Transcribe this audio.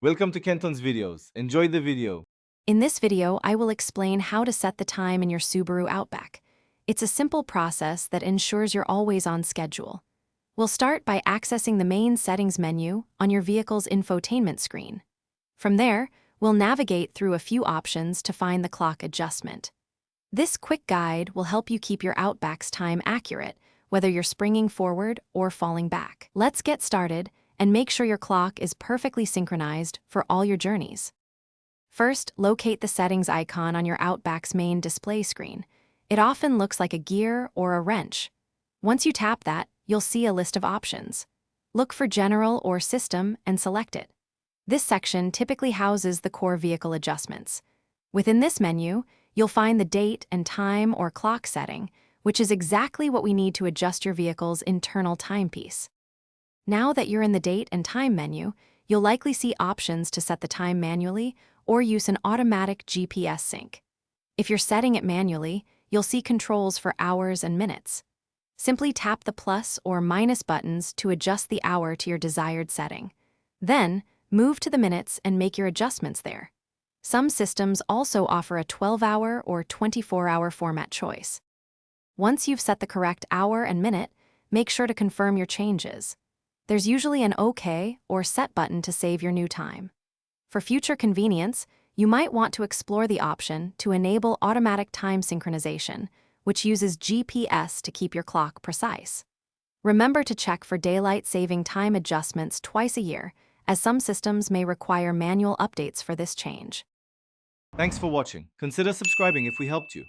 Welcome to Kenton's videos. Enjoy the video. In this video, I will explain how to set the time in your Subaru Outback. It's a simple process that ensures you're always on schedule. We'll start by accessing the main settings menu on your vehicle's infotainment screen. From there, we'll navigate through a few options to find the clock adjustment. This quick guide will help you keep your Outback's time accurate, whether you're springing forward or falling back. Let's get started and make sure your clock is perfectly synchronized for all your journeys. First, locate the settings icon on your Outback's main display screen. It often looks like a gear or a wrench. Once you tap that, you'll see a list of options. Look for General or System and select it. This section typically houses the core vehicle adjustments. Within this menu, you'll find the date and time or clock setting, which is exactly what we need to adjust your vehicle's internal timepiece. Now that you're in the date and time menu, you'll likely see options to set the time manually or use an automatic GPS sync. If you're setting it manually, you'll see controls for hours and minutes. Simply tap the plus or minus buttons to adjust the hour to your desired setting. Then, move to the minutes and make your adjustments there. Some systems also offer a 12-hour or 24-hour format choice. Once you've set the correct hour and minute, make sure to confirm your changes. There's usually an OK or Set button to save your new time. For future convenience, you might want to explore the option to enable automatic time synchronization, which uses GPS to keep your clock precise. Remember to check for daylight saving time adjustments twice a year, as some systems may require manual updates for this change. Thanks for watching. Consider subscribing if we helped you.